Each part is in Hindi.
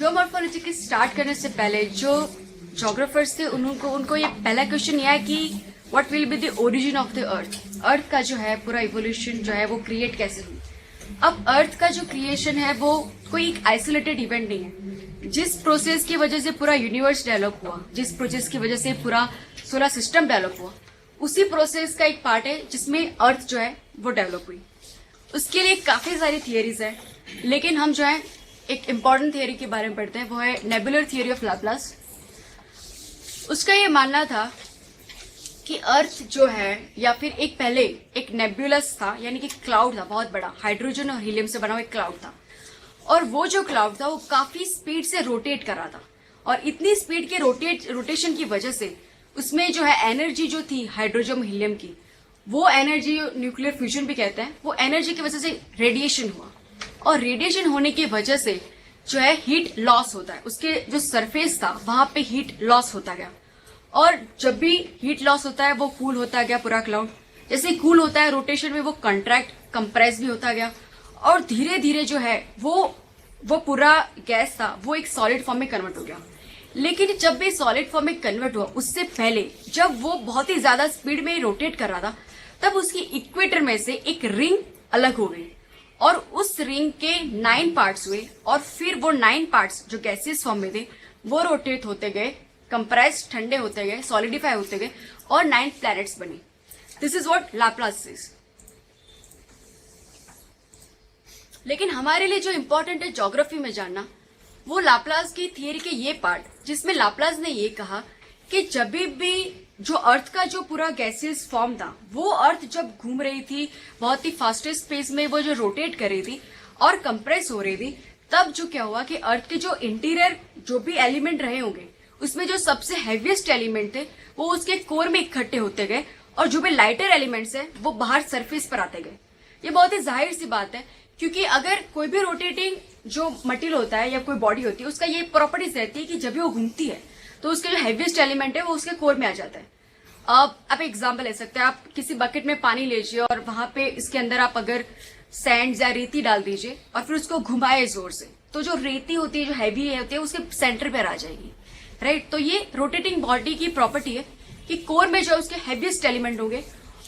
जियोमॉर्फोलॉजी की स्टार्ट करने से पहले जो जोग्राफर्स थे उनको ये पहला क्वेश्चन ये है कि what will be the origin of the earth का जो है पूरा इवोल्यूशन जो है वो क्रिएट कैसे हुई। अब अर्थ का जो क्रिएशन है वो कोई एक आइसोलेटेड इवेंट नहीं है। जिस प्रोसेस की वजह से पूरा यूनिवर्स डेवलप हुआ, जिस प्रोसेस की वजह से पूरा सोलर सिस्टम डेवलप हुआ, उसी प्रोसेस का एक पार्ट है जिसमें अर्थ जो है वो डेवलप हुई। उसके लिए काफी सारी थियरीज है, लेकिन हम जो है एक इम्पॉर्टेंट थियरी के बारे में पढ़ते हैं, वो है नेबुलर थियरी ऑफ लाप्लास। उसका ये मानना था कि अर्थ जो है या फिर एक पहले एक नेबुलस था, यानी कि क्लाउड था बहुत बड़ा, हाइड्रोजन और हीलियम से बना हुआ एक क्लाउड था, और वो जो क्लाउड था वो काफी स्पीड से रोटेट कर रहा था, और इतनी स्पीड के रोटेशन की वजह से उसमें जो है एनर्जी जो थी हाइड्रोजन हीलियम की, वो एनर्जी न्यूक्लियर फ्यूजन भी कहते हैं, वो एनर्जी की वजह से रेडिएशन हुआ, और रेडिएशन होने की वजह से जो है हीट लॉस होता है, उसके जो सरफेस था वहां पे हीट लॉस होता गया, और जब भी हीट लॉस होता है वो कूल होता गया पूरा क्लाउड। जैसे कूल होता है रोटेशन में वो कंट्रैक्ट कंप्रेस भी होता गया, और धीरे धीरे जो है वो पूरा गैस था वो एक सॉलिड फॉर्म में कन्वर्ट हो गया। लेकिन जब भी सॉलिड फॉर्म में कन्वर्ट हुआ उससे पहले जब वो बहुत ही ज्यादा स्पीड में रोटेट कर रहा था, तब उसकी इक्वेटर में से एक रिंग अलग हो गई, और उस रिंग के 9 पार्ट्स हुए, और फिर वो 9 पार्ट्स जो गैसियस फॉर्म में थे वो रोटेट होते गए, कंप्रेस ठंडे होते गए, सॉलिडिफाई होते गए, और 9 प्लैनेट्स बने। This is what Laplace is. लेकिन हमारे लिए जो इंपॉर्टेंट है ज्योग्राफी में जानना, वो लाप्लास की थियरी के ये पार्ट जिसमें लाप्लास ने ये कहा कि जब भी जो अर्थ का जो पूरा गैसियस फॉर्म था, वो अर्थ जब घूम रही थी बहुत ही फास्टेस्ट स्पेस में, वो जो रोटेट कर रही थी और कंप्रेस हो रही थी, तब जो क्या हुआ कि अर्थ के जो इंटीरियर जो भी एलिमेंट रहे होंगे उसमें जो सबसे हैवीएस्ट एलिमेंट थे वो उसके कोर में इकट्ठे होते गए, और जो भी लाइटर एलिमेंट्स है वो बाहर सरफेस पर आते गए। ये बहुत ही जाहिर सी बात है, क्योंकि अगर कोई भी रोटेटिंग जो मटेरियल होता है या कोई बॉडी होती है, उसका ये प्रॉपर्टीज रहती है कि जब भी वो घूमती है तो उसके जो हैवीएस्ट एलिमेंट है वो उसके कोर में आ जाता है। अब आप एग्जाम्पल ले सकते हैं, आप किसी बकेट में पानी लीजिए और वहां पे इसके अंदर आप अगर सैंड या रेती डाल दीजिए और फिर उसको घुमाए जोर से, तो जो रेती होती है जो हैवी होती है उसके सेंटर पर आ जाएगी, राइट। तो ये रोटेटिंग बॉडी की प्रॉपर्टी है कि कोर में जो उसके हैवीएस्ट एलिमेंट होंगे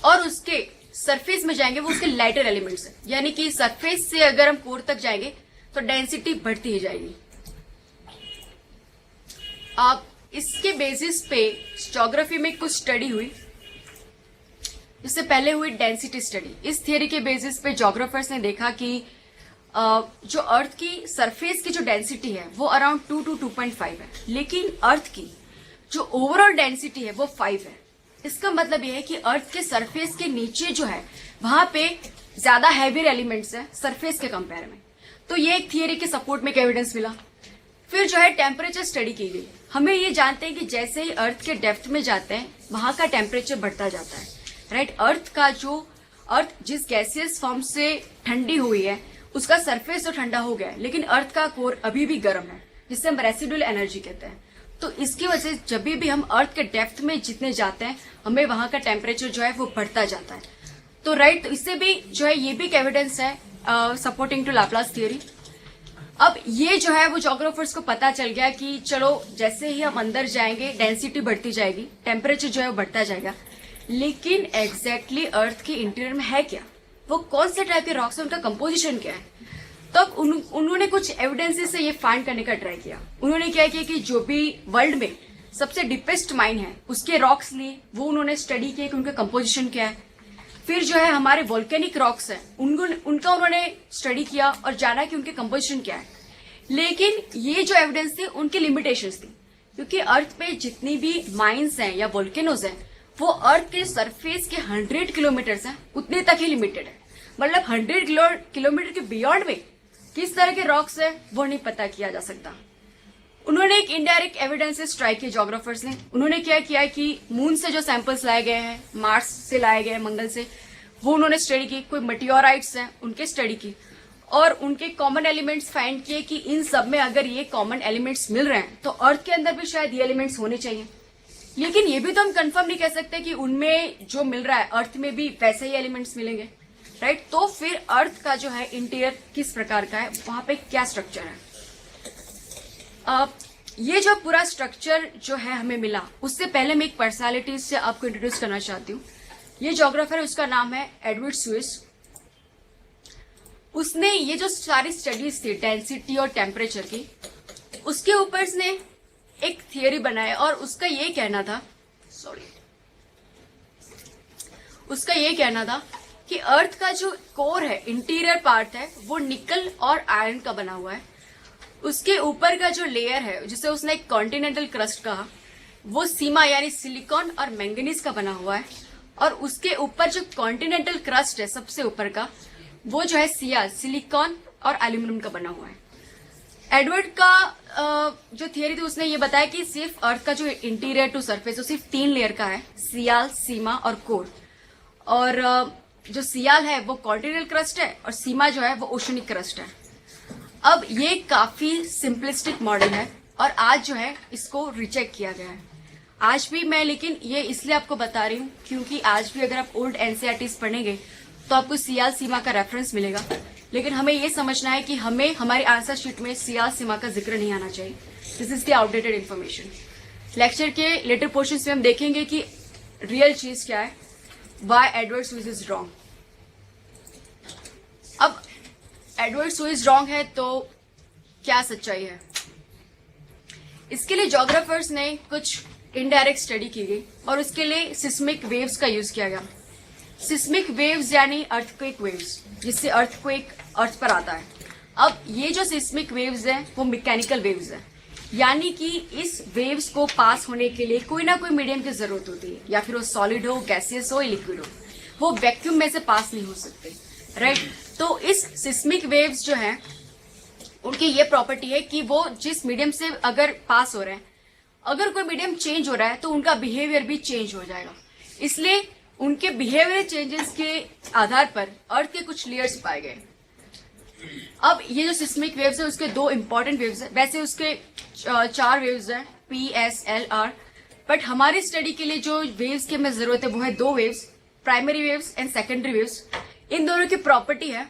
और उसके सरफेस में जाएंगे वो उसके लाइटर एलिमेंट्स है, यानी कि सरफेस से अगर हम कोर तक जाएंगे तो डेंसिटी बढ़ती ही जाएगी। आप इसके बेसिस पे ज्योग्राफी में कुछ स्टडी हुई, इससे पहले हुई डेंसिटी स्टडी। इस थियरी के बेसिस पे ज्योग्राफर्स ने देखा कि जो अर्थ की सरफेस की जो डेंसिटी है वो अराउंड 2 to 2.5 है, लेकिन अर्थ की जो ओवरऑल डेंसिटी है वो 5 है। इसका मतलब यह है कि अर्थ के सरफेस के नीचे जो है वहां पे ज्यादा हैवियर एलिमेंट्स है सरफेस के कंपेयर में। तो ये एक थियरी के सपोर्ट में एविडेंस मिला। फिर जो है टेम्परेचर स्टडी की गई। हमें ये जानते हैं कि जैसे ही अर्थ के डेप्थ में जाते हैं वहां का टेम्परेचर बढ़ता जाता है, राइट। अर्थ जिस गैसियस फॉर्म से ठंडी हुई है उसका सरफेस तो ठंडा हो गया है, लेकिन अर्थ का कोर अभी भी गर्म है, जिससे हम रेसिडुअल एनर्जी कहते हैं। तो इसकी वजह से जब भी हम अर्थ के डेप्थ में जितने जाते हैं हमें वहां का टेम्परेचर जो है वो बढ़ता जाता है। तो राइट, तो इससे भी जो है ये भी एक एविडेंस है सपोर्टिंग टू लाप्लास थियरी। अब ये जो है वो ज्योग्राफर्स को पता चल गया कि चलो जैसे ही हम अंदर जाएंगे डेंसिटी बढ़ती जाएगी, टेम्परेचर जो है वो बढ़ता जाएगा, लेकिन एग्जैक्टली अर्थ के इंटीरियर में है क्या, वो कौन से टाइप के रॉक्स है, उनका कंपोजिशन क्या है। तब उन्होंने कुछ एविडेंसेस से ये फाइंड करने का ट्राई किया। उन्होंने क्या किया कि जो भी वर्ल्ड में सबसे डीपेस्ट माइन है उसके रॉक्स लिए वो उन्होंने स्टडी किया कि उनका कंपोजिशन क्या है। फिर जो है हमारे वोल्केनिक रॉक्स हैं उनका उन्होंने स्टडी किया और जाना कि उनके कंपोजिशन क्या है। लेकिन ये जो एविडेंस थी उनकी लिमिटेशंस थी, क्योंकि अर्थ पे जितनी भी माइन्स हैं या वोल्केनोज हैं वो अर्थ के सरफेस के 100 किलोमीटर हैं उतने तक ही लिमिटेड है। मतलब 100 किलोमीटर के बियॉन्ड में किस तरह के रॉक्स है वो नहीं पता किया जा सकता। उन्होंने एक इनडायरेक्ट एविडेंसेस ट्राई किए ज्योग्राफर्स ने। उन्होंने क्या किया कि मून से जो सैंपल्स लाए गए हैं, मार्स से लाए गए, मंगल से, वो उन्होंने स्टडी की। कोई मेटियोराइट्स हैं उनके स्टडी की और उनके कॉमन एलिमेंट्स फाइंड किए कि इन सब में अगर ये कॉमन एलिमेंट्स मिल रहे हैं तो अर्थ के अंदर भी शायद ये एलिमेंट्स होने चाहिए। लेकिन ये भी तो हम कंफर्म नहीं कह सकते कि उनमें जो मिल रहा है अर्थ में भी वैसे ही एलिमेंट्स मिलेंगे, राइट। तो फिर अर्थ का जो है इंटीरियर किस प्रकार का है, वहां पे क्या स्ट्रक्चर है। ये जो पूरा स्ट्रक्चर जो है हमें मिला, उससे पहले मैं एक पर्सनालिटी से आपको इंट्रोड्यूस करना चाहती हूँ। ये ज्योग्राफर है, उसका नाम है एडवर्ड स्विस। उसने ये जो सारी स्टडीज थी डेंसिटी और टेम्परेचर की, उसके ऊपर उसने एक थियरी बनाया और उसका ये कहना था कि अर्थ का जो कोर है, इंटीरियर पार्ट है, वो निकल और आयरन का बना हुआ है। उसके ऊपर का जो लेयर है, जिसे उसने एक कॉन्टिनेंटल क्रस्ट कहा, वो सीमा यानी सिलिकॉन और मैंगनीज का बना हुआ है। और उसके ऊपर जो कॉन्टिनेंटल क्रस्ट है सबसे ऊपर का, वो जो है सिलिकॉन और एल्यूमिनियम का बना हुआ है। एडवर्ड का जो थियरी थी, उसने ये बताया कि सिर्फ अर्थ का जो इंटीरियर टू सरफेस, वो सिर्फ 3 लेयर का है, सियाल, सीमा और कोर। और जो सियाल है वो कॉन्टिनेंटल क्रस्ट है और सीमा जो है वो ओशनिक क्रस्ट है। अब ये काफी सिंपलिस्टिक मॉडल है और आज जो है इसको रिजेक्ट किया गया है। आज भी मैं लेकिन ये इसलिए आपको बता रही हूँ क्योंकि आज भी अगर आप ओल्ड एनसीईआरटीज पढ़ेंगे तो आपको सियाल सीमा का रेफरेंस मिलेगा, लेकिन हमें ये समझना है कि हमें हमारी आंसर शीट में सियाल सीमा का जिक्र नहीं आना चाहिए। This is the outdated information. Lecture के लेटर पोर्शन में हम देखेंगे कि रियल चीज क्या है, why Edward Suess is wrong. अब एडवर्ड स्विस रॉन्ग है तो क्या सच्चाई है? इसके लिए ज्योग्राफर्स ने कुछ इनडायरेक्ट स्टडी की गई और उसके लिए सिस्मिक वेव्स का यूज किया गया। सिस्मिक वेव्स यानी अर्थक्वेक वेव्स, जिससे अर्थक्वेक अर्थ पर आता है। अब ये जो सिस्मिक वेव्स हैं वो मैकेनिकल वेव्स हैं, यानी कि इस वेव्स को पास होने के लिए कोई ना कोई मीडियम की जरूरत होती है, या फिर वो सॉलिड हो, गैसियस हो या लिक्विड हो। वो वैक्यूम में से पास नहीं हो सकते, राइट। तो इस सिस्मिक वेव्स जो हैं उनकी ये प्रॉपर्टी है कि वो जिस मीडियम से अगर पास हो रहे हैं, अगर कोई मीडियम चेंज हो रहा है तो उनका बिहेवियर भी चेंज हो जाएगा। इसलिए उनके बिहेवियर चेंजेस के आधार पर अर्थ के कुछ लेयर्स पाए गए। अब ये जो सिस्मिक वेव्स है उसके 2 इंपॉर्टेंट वेव्स है, वैसे उसके 4 वेव्स है, P, S, L, R, but हमारी स्टडी के लिए जो वेव्स की हमें जरूरत है वो है 2 waves, primary waves and secondary waves. इन दोनों की प्रॉपर्टी है,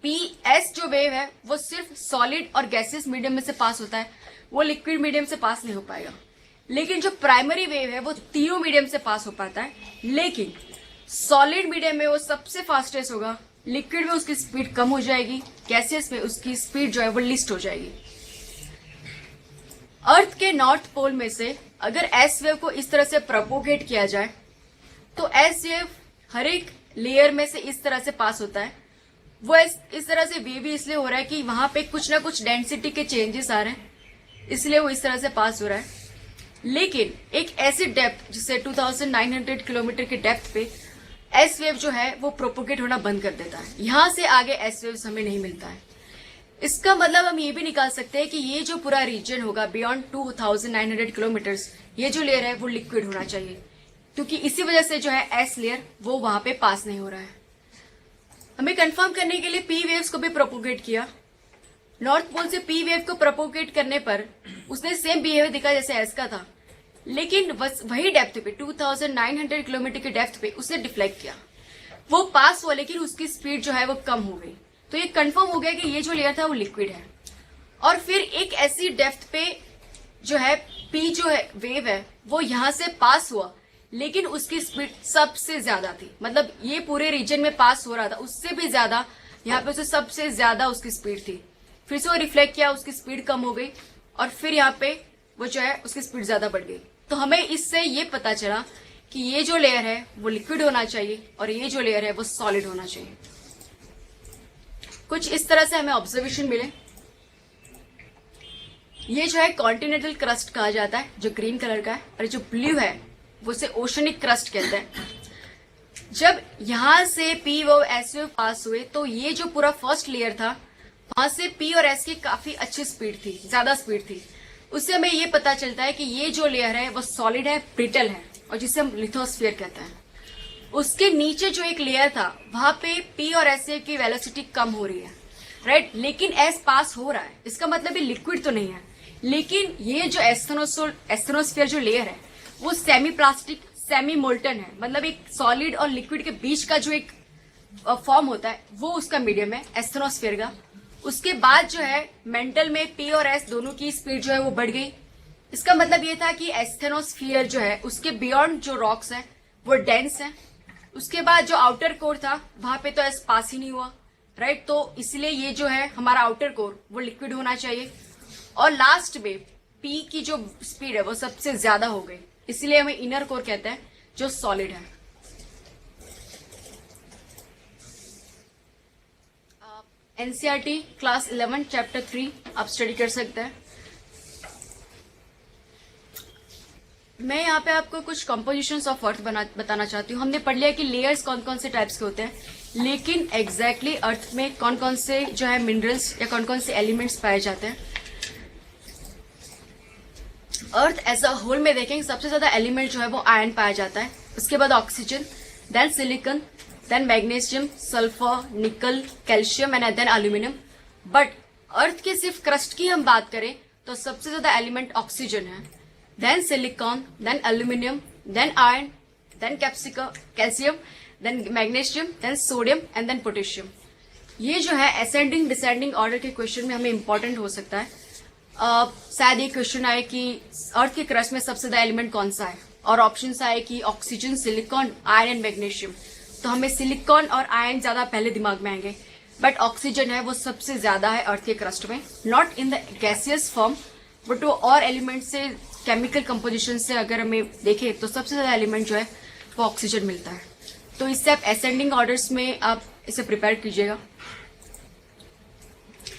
पी एस जो वेव है वो सिर्फ सॉलिड और गैसियस मीडियम में से पास होता है, वो लिक्विड मीडियम से पास नहीं हो पाएगा। लेकिन जो प्राइमरी वेव है वो तीनों मीडियम से पास हो पाता है, लेकिन सॉलिड मीडियम में वो सबसे फास्टेस्ट होगा, लिक्विड में उसकी स्पीड कम हो जाएगी, गैसियस में उसकी स्पीड जो है वो लिस्ट हो जाएगी। अर्थ के नॉर्थ पोल में से अगर एस वेव को इस तरह से प्रोपोगेट किया जाए तो एस वेव हर एक लेयर में से इस तरह से पास होता है। वो इस तरह से वेवी इसलिए हो रहा है कि वहां पे कुछ ना कुछ डेंसिटी के चेंजेस आ रहे हैं, इसलिए वो इस तरह से पास हो रहा है। लेकिन एक ऐसी डेप्थ जिसे 2900 किलोमीटर की डेप्थ पे एस वेव जो है वो प्रोपोगेट होना बंद कर देता है। यहां से आगे एस वेव हमें नहीं मिलता है। इसका मतलब हम ये भी निकाल सकते हैं कि ये जो पूरा रीजन होगा बियॉन्ड 2900 किलोमीटर्स, ये जो लेयर है वो लिक्विड होना चाहिए, क्योंकि इसी वजह से जो है एस लेयर वो वहां पे पास नहीं हो रहा है। हमें कंफर्म करने के लिए पी वेव्स को भी प्रोपोगेट किया। नॉर्थ पोल से पी वेव को प्रोपोगेट करने पर उसने सेम बिहेवियर दिखा जैसे एस का था, लेकिन बस वही डेप्थ पे 2900 किलोमीटर की डेप्थ पे उसने डिफ्लेक्ट किया। वो पास हुआ लेकिन उसकी स्पीड जो है वो कम हो गई। तो ये कंफर्म हो गया कि ये जो लेयर था वो लिक्विड है। और फिर एक ऐसी डेप्थ पे जो है पी जो है वेव है वो यहां से पास हुआ, लेकिन उसकी स्पीड सबसे ज्यादा थी। मतलब ये पूरे रीजन में पास हो रहा था, उससे भी ज्यादा यहाँ पे उसे सबसे ज्यादा उसकी स्पीड थी। फिर से वो रिफ्लेक्ट किया, उसकी स्पीड कम हो गई और फिर यहाँ पे वो जो है उसकी स्पीड ज्यादा बढ़ गई। तो हमें इससे ये पता चला कि ये जो लेयर है वो लिक्विड होना चाहिए और ये जो लेयर है वो सॉलिड होना चाहिए। कुछ इस तरह से हमें ऑब्जर्वेशन मिले। ये जो है कॉन्टिनेंटल क्रस्ट कहा जाता है, जो ग्रीन कलर का है, और जो ब्लू है वो उसे ओशनिक क्रस्ट कहते हैं। जब यहां से पी व एस वेव पास हुए तो ये जो पूरा फर्स्ट लेयर था वहां से पी और एस की काफी अच्छी स्पीड थी, ज्यादा स्पीड थी। उससे हमें ये पता चलता है कि ये जो लेयर है वो सॉलिड है, ब्रिटल है, और जिसे हम लिथोस्फीयर कहते हैं। उसके नीचे जो एक लेयर था वहां पे पी और एस की वेलोसिटी कम हो रही है, राइट, लेकिन एस पास हो रहा है। इसका मतलब ये लिक्विड तो नहीं है, लेकिन ये जो एस्थेनोस्फीयर जो लेयर है वो सेमी प्लास्टिक सेमी मोल्टन है। मतलब एक सॉलिड और लिक्विड के बीच का जो एक फॉर्म होता है वो उसका मीडियम है एस्थेनोस्फीयर का। उसके बाद जो है मेंटल में पी और एस दोनों की स्पीड जो है वो बढ़ गई। इसका मतलब ये था कि एस्थेनोस्फीयर जो है उसके बियॉन्ड जो रॉक्स है वो डेंस है। उसके बाद जो आउटर कोर था वहां पे तो एस पास ही नहीं हुआ, राइट। तो इसलिए ये जो है हमारा आउटर कोर वो लिक्विड होना चाहिए। और लास्ट में पी की जो स्पीड है वो सबसे ज्यादा हो गई, इसलिए हमें इनर कोर कहते हैं जो सॉलिड है। एनसीईआरटी क्लास 11 चैप्टर 3 आप स्टडी कर सकते हैं। मैं यहाँ पे आपको कुछ कंपोजिशंस ऑफ अर्थ बताना चाहती हूँ। हमने पढ़ लिया कि लेयर्स कौन कौन से टाइप्स के होते हैं, लेकिन एग्जैक्टली अर्थ में कौन कौन से जो है मिनरल्स या कौन कौन से एलिमेंट्स पाए जाते हैं। अर्थ एज अ होल में देखेंगे सबसे ज्यादा एलिमेंट जो है वो आयरन पाया जाता है, उसके बाद oxygen, then silicon, then magnesium, sulphur, nickel, calcium and then aluminium. But earth के सिर्फ क्रस्ट की हम बात करें तो सबसे ज्यादा एलिमेंट ऑक्सीजन है, then silicon, then aluminium, then iron, then calcium, then magnesium, then sodium and then potassium. ये जो है असेंडिंग डिसेंडिंग ऑर्डर के क्वेश्चन में हमें इंपॉर्टेंट हो सकता है। शायद ये क्वेश्चन आए कि अर्थ के क्रस्ट में सबसे ज्यादा एलिमेंट कौन सा है, और ऑप्शन आए कि oxygen, silicon, iron and magnesium. तो हमें सिलिकॉन और आयरन ज्यादा पहले दिमाग में आएंगे, बट ऑक्सीजन है वो सबसे ज्यादा है अर्थ के क्रस्ट में, not in the gaseous form but वो और एलिमेंट से केमिकल कंपोजिशन से अगर हमें देखें तो सबसे ज्यादा एलिमेंट जो है वो ऑक्सीजन मिलता है। तो इससे आप असेंडिंग ऑर्डर्स में आप इसे प्रिपेयर कीजिएगा।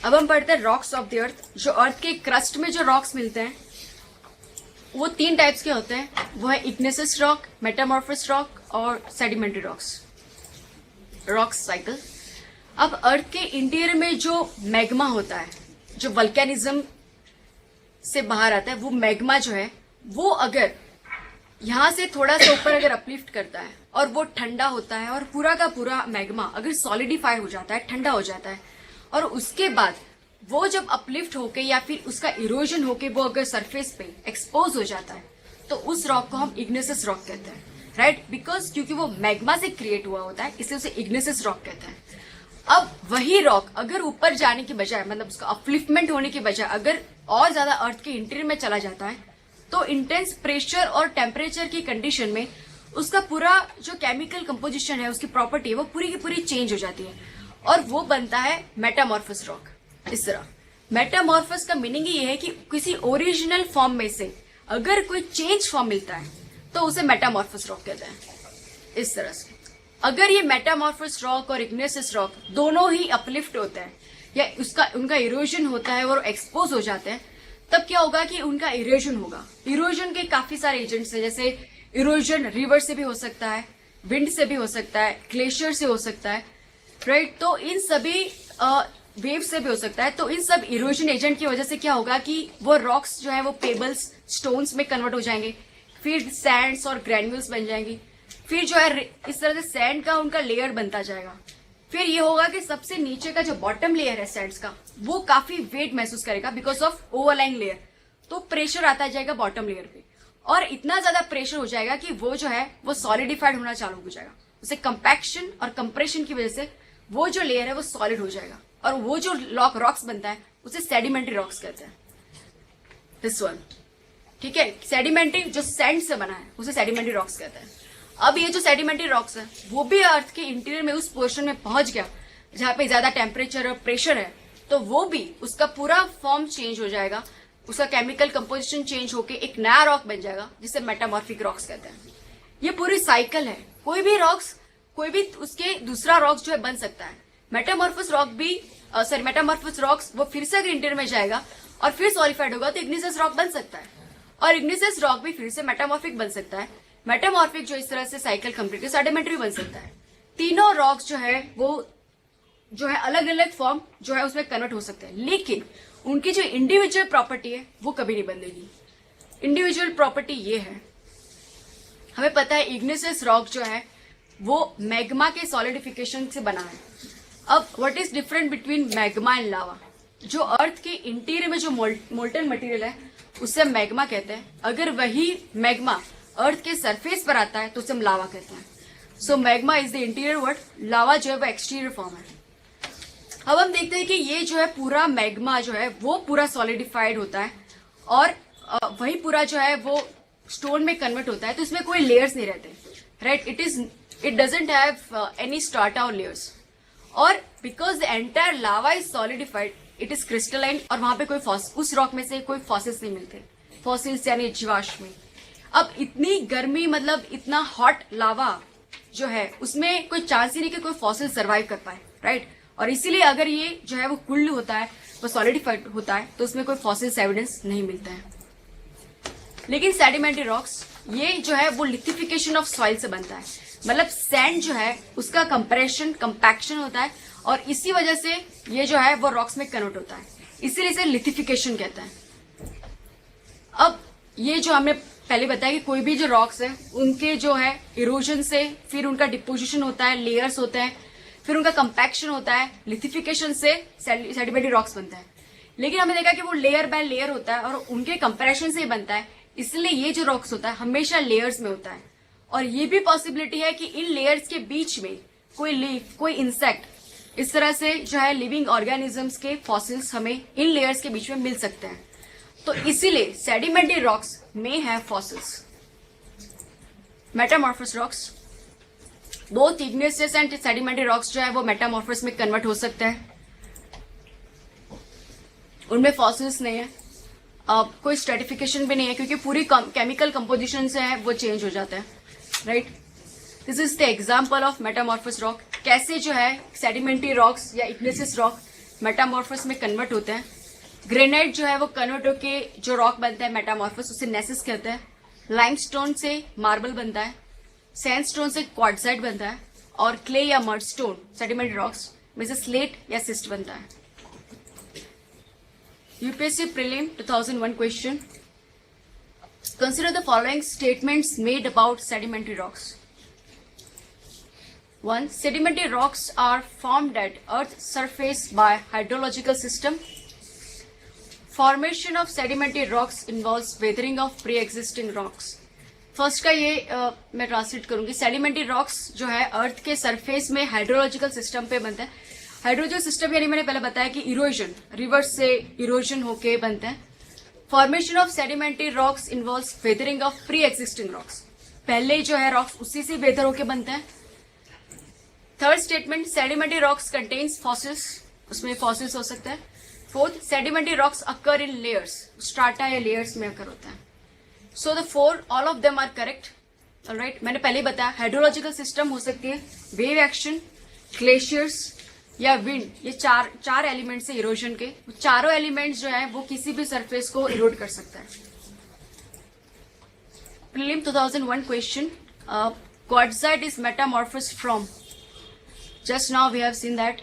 अब हम पढ़ते हैं रॉक्स ऑफ द अर्थ। जो अर्थ के क्रस्ट में जो रॉक्स मिलते हैं वो 3 टाइप्स के होते हैं, वो है इग्नेसियस रॉक, मेटामॉर्फस रॉक और सेडिमेंट्री रॉक्स साइकिल। अब अर्थ के इंटीरियर में जो मैग्मा होता है, जो वल्केनिज्म से बाहर आता है, वो मैग्मा जो है वो अगर यहां से थोड़ा सा ऊपर अगर अपलिफ्ट करता है और वो ठंडा होता है और पूरा का पूरा मैग्मा अगर सॉलिडिफाई हो जाता है, ठंडा हो जाता है, और उसके बाद वो जब अपलिफ्ट होके या फिर उसका इरोजन होके वो अगर सरफेस पे एक्सपोज हो जाता है तो उस रॉक को हम इग्नेसियस रॉक कहते हैं, राइट। बिकॉज क्योंकि वो मैग्मा से क्रिएट हुआ होता है इसलिए उसे इग्नेसियस रॉक कहते हैं। अब वही रॉक अगर ऊपर जाने की बजाय, मतलब उसका अपलिफ्टमेंट होने की बजाय अगर और ज्यादा अर्थ के इंटीरियर में चला जाता है तो इंटेंस प्रेशर और टेम्परेचर की कंडीशन में उसका पूरा जो केमिकल कंपोजिशन है, उसकी प्रॉपर्टी है, वो पूरी की पूरी चेंज हो जाती है और वो बनता है मेटामॉर्फस रॉक। इस तरह मेटामॉर्फस का मीनिंग ये है कि किसी ओरिजिनल फॉर्म में से अगर कोई चेंज फॉर्म मिलता है तो उसे मेटामॉर्फस रॉक कहते हैं। इस तरह से अगर ये मेटामॉर्फस रॉक और इग्नेसियस रॉक दोनों ही अपलिफ्ट होते हैं या उनका इरोजन होता है और एक्सपोज हो जाते हैं, तब क्या होगा कि उनका इरोजन होगा। इरोजन के काफी सारे एजेंट्स हैं, जैसे इरोजन रिवर से भी हो सकता है, विंड से भी हो सकता है, ग्लेशियर से हो सकता है, राइट। तो इन सभी वेव से भी हो सकता है। तो इन सब इरोजन एजेंट की वजह से क्या होगा कि वो रॉक्स जो है वो पेबल्स, स्टोन्स में कन्वर्ट हो जाएंगे, फिर सैंड्स और ग्रैन्यूल्स बन जाएंगी, फिर जो है इस तरह से सैंड का उनका लेयर बनता जाएगा। फिर ये होगा कि सबसे नीचे का जो बॉटम लेयर है सैंड्स का वो काफी वेट महसूस करेगा बिकॉज ऑफ ओवरलाइंग लेयर। तो प्रेशर आता जाएगा बॉटम लेयर पे और इतना ज्यादा प्रेशर हो जाएगा कि वो जो है वो सॉलिडिफाइड होना चालू हो जाएगा। उसे कंपैक्शन और कंप्रेशन की वजह से वो जो लेयर है वो सॉलिड हो जाएगा और वो जो रॉक्स बनता है उसे सेडिमेंट्री रॉक्स कहते हैं। दिस वन, ठीक है। सेडिमेंट्री जो सैंड से बना है उसे सेडिमेंट्री रॉक्स कहते हैं। अब ये जो सेडिमेंट्री रॉक्स है वो भी अर्थ के इंटीरियर में उस पोर्शन में पहुंच गया जहां पे ज्यादा टेम्परेचर और प्रेशर है, तो वो भी उसका पूरा फॉर्म चेंज हो जाएगा, उसका केमिकल कंपोजिशन चेंज होके एक नया रॉक बन जाएगा जिसे मेटामॉर्फिक रॉक्स कहते हैं। ये पूरी साइकिल है। कोई भी रॉक्स, कोई भी उसके दूसरा रॉक्स जो है बन सकता है। मेटामॉर्फस रॉक भी मेटामॉर्फस रॉक्स वो फिर से अगर इंटीरियर में जाएगा और फिर सॉलिफाइड होगा तो इग्निशियस रॉक बन सकता है और इग्निशियस रॉक भी फिर से मेटामॉर्फिक बन सकता है। मेटामॉर्फिक जो इस तरह से साइकिल कंप्लीट सेडिमेंट्री बन सकता है। तीनों रॉक्स जो है वो जो है अलग अलग फॉर्म जो है उसमें कन्वर्ट हो सकते हैं, लेकिन उनकी जो इंडिविजुअल प्रॉपर्टी है वो कभी नहीं बदलेगी। इंडिविजुअल प्रॉपर्टी ये है, हमें पता है इग्निशियस रॉक जो है वो मैग्मा के सॉलिडिफिकेशन से बना है। अब what is different between magma and lava? जो अर्थ के इंटीरियर में जो मोल्टन मटेरियल है उसे हम मैग्मा कहते हैं। अगर वही मैग्मा अर्थ के सरफेस पर आता है तो उसे हम लावा कहते हैं। So magma is the interior word, lava जो है वो एक्सटीरियर फॉर्म है। अब हम देखते हैं कि ये जो है पूरा मैग्मा जो है वो पूरा सॉलिडिफाइड होता है और वही पूरा जो है वो स्टोन में कन्वर्ट होता है, तो इसमें कोई लेयर्स नहीं रहते, right? It doesn't have any strata और लेयर्स, और because the entire lava is solidified it is crystalline, और वहां पे कोई उस रॉक में से कोई फॉसिल्स नहीं मिलते, फॉसिल्स यानी जीवाश्म। अब इतनी गर्मी, मतलब इतना हॉट लावा जो है उसमें कोई चांस ही नहीं कि कोई फॉसिल सर्वाइव कर पाए, राइट? और इसीलिए अगर ये जो है वो कुल्ड होता है, वो सॉलिडिफाइड होता है, तो उसमें कोई फॉसिल्स एविडेंस नहीं मिलता है। लेकिन सेडिमेंट्री रॉक्स ये जो है वो लिथिफिकेशन ऑफ सॉइल से बनता है, मतलब सैंड जो है उसका कंप्रेशन कंपैक्शन होता है और इसी वजह से ये जो है वो रॉक्स में कन्वर्ट होता है, इसीलिए इसे लिथिफिकेशन कहता है। अब ये जो हमने पहले बताया कि कोई भी जो रॉक्स है उनके जो है इरोजन से फिर उनका डिपोजिशन होता है, लेयर्स होते हैं, फिर उनका कंपैक्शन होता है, लिथिफिकेशन से सेडिमेंट्री रॉक्स बनता है। लेकिन हमने देखा कि वो लेयर बाय लेयर होता है और उनके कंप्रेशन से ही बनता है, इसलिए ये जो रॉक्स होता है हमेशा लेयर्स में होता है। और ये भी पॉसिबिलिटी है कि इन लेयर्स के बीच में कोई लीफ, कोई इंसेक्ट, इस तरह से जो है लिविंग ऑर्गेनिजम्स के फॉसिल्स हमें इन लेयर्स के बीच में मिल सकते हैं। तो इसीलिए सेडिमेंट्री रॉक्स में have fossils. Metamorphous rocks, both igneous and sedimentary rocks जो है वो मेटामॉर्फस में कन्वर्ट हो सकते हैं, उनमें फॉसिल्स नहीं है, कोई स्ट्रेटिफिकेशन भी नहीं है क्योंकि पूरी केमिकल कंपोजिशन से है वो चेंज हो जाता है, right? This is the example of metamorphous rock, कैसे जो है सेडिमेंट्री रॉक्स या इग्नेशियस रॉक मेटामॉर्फस में कन्वर्ट होते हैं। ग्रेनाइट जो है वो कन्वर्ट होके जो रॉक बनता है मेटामॉर्फस, उसे नेसिस कहते हैं। लाइमस्टोन से मार्बल बनता है, सैंडस्टोन से क्वार्टजाइट बनता है, और क्ले या मडस्टोन सेडिमेंट्री रॉक्स में से स्लेट या सिस्ट बनता है। UPSC prelim 2001 question, consider the following statements made about sedimentary rocks. 1. Sedimentary rocks are formed at Earth's surface by hydrological system. Formation of sedimentary rocks involves weathering of pre-existing rocks. First का ये मैं ट्रांसलेट करूंगी। सेडिमेंट्री रॉक्स जो है अर्थ के सरफेस में हाइड्रोलॉजिकल सिस्टम पे बनता है। हाइड्रोलॉजिकल सिस्टम यानी मैंने पहले बताया कि इरोजन, रिवर्स से इरोजन होके बनते हैं। Formation of sedimentary rocks involves weathering of pre existing rocks, पहले जो है रॉक्स उसी से वेदर होके बनते हैं। Third statement, sedimentary rocks contains fossils, उसमें फॉसिल्स हो सकते हैं। Fourth, sedimentary rocks occur in layers, strata या लेयर्स में अकर होता है। So the four, all of them are correct, alright. मैंने पहले ही बताया हाइड्रोलॉजिकल सिस्टम हो सकती है, वेव एक्शन, ग्लेशियर्स या विंड, ये चार एलिमेंट्स है इरोजन के। चारों एलिमेंट्स जो है वो किसी भी सरफेस को इरोड कर सकता है। Prelim 2001 question, quartzite is metamorphous from, just now we have seen that,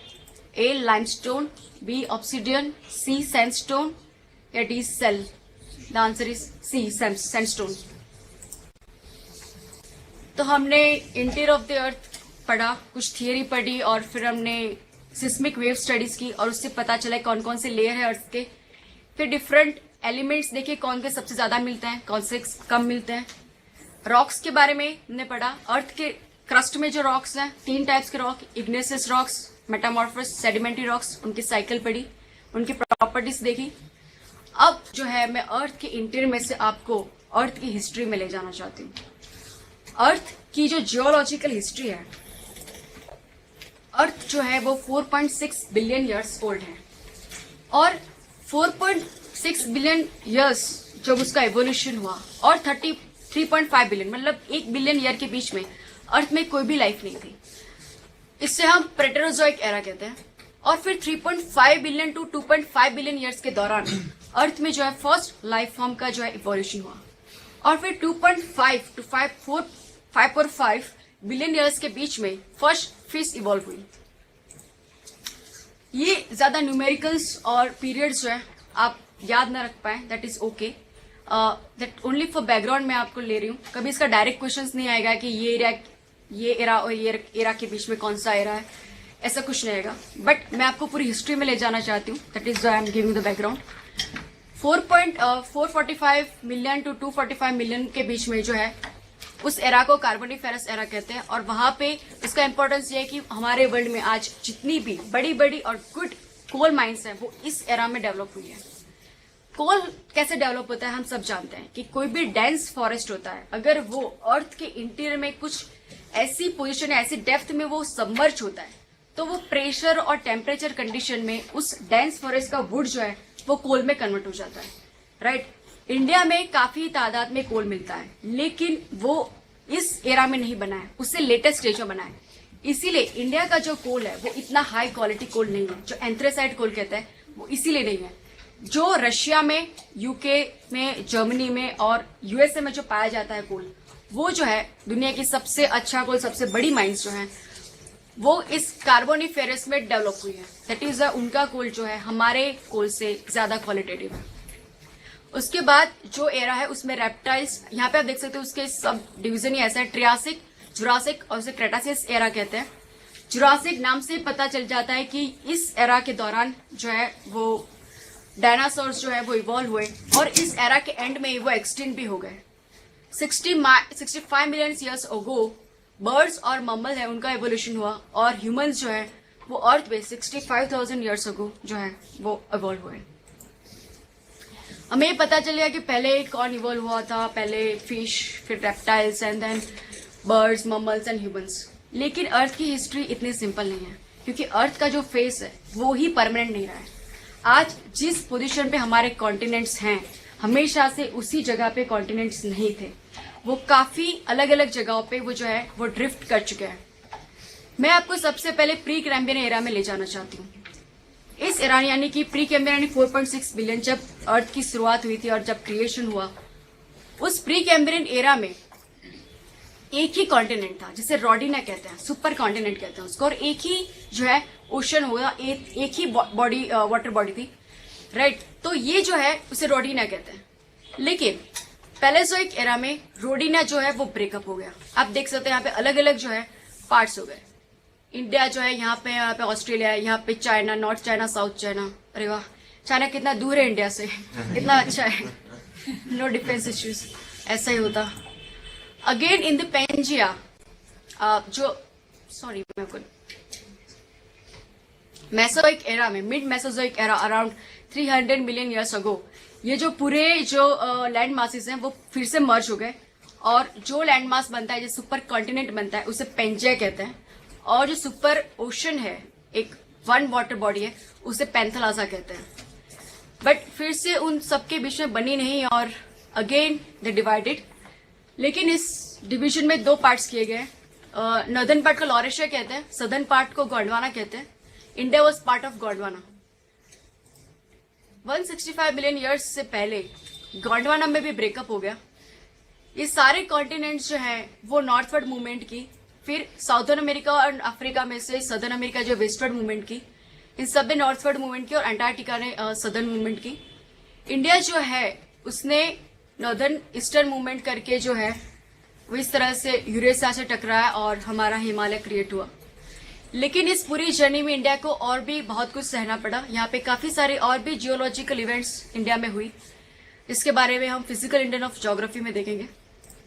A limestone, B obsidian, C sandstone या D shale. The answer is C sandstone. तो हमने इंटीरियर ऑफ द अर्थ पढ़ा, कुछ थियरी पढ़ी और फिर हमने सिस्मिक वेव स्टडीज की और उससे पता चला कौन कौन से लेयर है अर्थ के। फिर डिफरेंट एलिमेंट्स देखे कौन के सबसे ज्यादा मिलते हैं, कौन से कम मिलते हैं। रॉक्स के बारे में हमने पढ़ा, अर्थ के क्रस्ट में जो रॉक्स हैं, 3 टाइप्स के rock, igneous rocks, metamorphous, sedimentary rocks, उनकी साइकिल पढ़ी, उनकी प्रॉपर्टीज देखी। अब जो है मैं अर्थ के इंटीरियर में से आपको अर्थ की हिस्ट्री में ले जाना चाहती हूँ। अर्थ की जो जियोलॉजिकल हिस्ट्री है, अर्थ जो है वो 4.6 बिलियन ईयर्स ओल्ड है और 4.6 बिलियन ईयर्स जब उसका एवोल्यूशन हुआ और 3.5 बिलियन मतलब 1 बिलियन ईयर के बीच में अर्थ में कोई भी लाइफ नहीं थी। इससे हम प्रेटेरोजोइक एरा कहते हैं। और फिर 3.5 बिलियन टू 2.5 बिलियन ईयर्स के दौरान अर्थ में जो है फर्स्ट लाइफ फॉर्म का जो है इवोल्यूशन हुआ और फिर 2.5 टू 5.5 बिलियन ईयर्स के बीच में फर्स्ट फिश इवॉल्व हुई। ये ज्यादा न्यूमेरिकल्स और पीरियड्स जो है आप याद ना रख पाए, that is okay, that only for background में आपको ले रही हूँ। कभी इसका डायरेक्ट क्वेश्चंस नहीं आएगा कि ये एरा और ये एरा के बीच में कौन सा एरा है, ऐसा कुछ नहीं आएगा। बट मैं आपको पूरी हिस्ट्री में ले जाना चाहती हूँ, that is I am giving the background. 4.445 million to 245 million के बीच में जो है उस एरा को कार्बोनिफेरस एरा कहते हैं। और वहां पे इसका इंपॉर्टेंस ये है कि हमारे वर्ल्ड में आज जितनी भी बड़ी बड़ी और गुड कोल माइंस हैं वो इस एरा में डेवलप हुई है। कोल कैसे डेवलप होता है हम सब जानते हैं कि कोई भी डेंस फॉरेस्ट होता है, अगर वो अर्थ के इंटीरियर में कुछ ऐसी पोजीशन है, ऐसी डेप्थ में वो सबमर्ज होता है, तो वो प्रेशर और टेम्परेचर कंडीशन में उस डेंस फॉरेस्ट का वुड जो है वो कोल में कन्वर्ट हो जाता है, राइट। इंडिया में काफी तादाद में कोल मिलता है, लेकिन वो इस एरा में नहीं बना है, उससे लेटेस्ट स्टेज में बना है। इसीलिए इंडिया का जो कोल है वो इतना हाई क्वालिटी कोल नहीं है, जो एंथ्रेसाइट कोल कहते हैं वो इसीलिए नहीं है। जो रशिया में, यूके में, जर्मनी में और यूएसए में जो पाया जाता है कोल, वो जो है दुनिया की सबसे अच्छा कोल, सबसे बड़ी माइंस जो है वो इस कार्बोनिफेरस में डेवलप हुई है। दैट इज उनका कोल जो है हमारे कोल से ज्यादा क्वालिटेटिव है। उसके बाद जो एरा है उसमें रेप्टाइल्स, यहाँ पे आप देख सकते हो उसके सब डिवीजन ही ऐसा है, ट्रियासिक, जुरासिक और उसे क्रेटासियस एरा कहते हैं। जुरासिक नाम से पता चल जाता है कि इस एरा के दौरान जो है वो डायनासोर्स जो है वो इवॉल्व हुए और इस एरा के एंड में वो एक्सटिंक्ट भी हो गए। 65 मिलियन ईयर्स अगो बर्ड्स और मम्मल है उनका एवोल्यूशन हुआ और ह्यूमंस जो है वो अर्थ पे 65,000 ईयर्स अगो जो है वो इवॉल्व हुए। हमें पता चल गया कि पहले कौन इवॉल्व हुआ था, पहले फिश, फिर reptiles and then birds, mammals and humans. लेकिन अर्थ की हिस्ट्री इतनी सिंपल नहीं है, क्योंकि अर्थ का जो फेस है वो ही परमानेंट नहीं रहा है। आज जिस पोजीशन पे हमारे कॉन्टिनेंट्स हैं, हमेशा से उसी जगह पे कॉन्टिनेंट्स नहीं थे, वो काफी अलग अलग जगहों पे वो जो है वो ड्रिफ्ट कर चुके हैं। मैं आपको सबसे पहले प्री कैम्ब्रियन एरा में ले जाना चाहती हूँ। इस एरा यानी कि प्री कैम्ब्रियन यानी 4.6 बिलियन जब अर्थ की शुरुआत हुई थी और जब क्रिएशन हुआ, उस प्री कैम्ब्रियन एरा में एक ही कॉन्टिनेंट था जिसे रोडिना कहते हैं, सुपर कॉन्टिनेंट कहते हैं उसको, और एक ही जो है ओशन हुआ, एक ही बॉडी, वाटर बॉडी थी, राइट। तो ये जो है उसे रोडिना कहते हैं। लेकिन पैलेसोइक एरा में रोडिना जो है वो ब्रेकअप हो गया। आप देख सकते हैं यहाँ पे अलग अलग जो है पार्ट्स हो गए। इंडिया जो है यहाँ पे ऑस्ट्रेलिया है, यहाँ पे China, north China, south China. अरे वाह, चाइना कितना दूर है इंडिया से, कितना अच्छा है, नो डिफेंस इश्यूज, ऐसा ही होता। अगेन इन द पेंजिया जो सॉरी मेसोजोइक एरा में, mid Mesozoic era around 300 million years ago, ये जो पूरे जो लैंड मासेस हैं वो फिर से मर्ज हो गए और जो लैंड मास बनता है, जो सुपर कॉन्टिनेंट बनता है, उसे पेंजिया कहते हैं। और जो सुपर ओशन है, एक वन वाटर बॉडी है, उसे पैंथलासा कहते हैं। बट फिर से उन सबके बीच में बनी नहीं और अगेन दे डिवाइडेड। लेकिन इस डिवीजन में दो पार्ट्स किए गए। नॉर्दर्न पार्ट को लॉरेशिया कहते हैं, सदर्न पार्ट को गोंडवाना कहते हैं। India was part of Gondwana. 165 million years से पहले गोंडवाना में भी ब्रेकअप हो गया। ये सारे कॉन्टिनेंट्स जो हैं वो नॉर्थवर्ड मूवमेंट की, फिर साउथर्न अमेरिका और अफ्रीका में से सदर्न अमेरिका जो वेस्टवर्ड मूवमेंट की, इन सब ने नॉर्थवर्ड मूवमेंट की और अंटार्कटिका ने सदर्न मूवमेंट की। इंडिया जो है उसने नॉर्दर्न ईस्टर्न मूवमेंट करके जो है वो इस तरह से यूरेशिया से टकराया और हमारा हिमालय क्रिएट हुआ। लेकिन इस पूरी जर्नी में इंडिया को और भी बहुत कुछ सहना पड़ा। यहाँ पे काफी सारे और भी जियोलॉजिकल इवेंट्स इंडिया में हुई, इसके बारे में हम फिजिकल इंडियन ऑफ ज्योग्राफी में देखेंगे।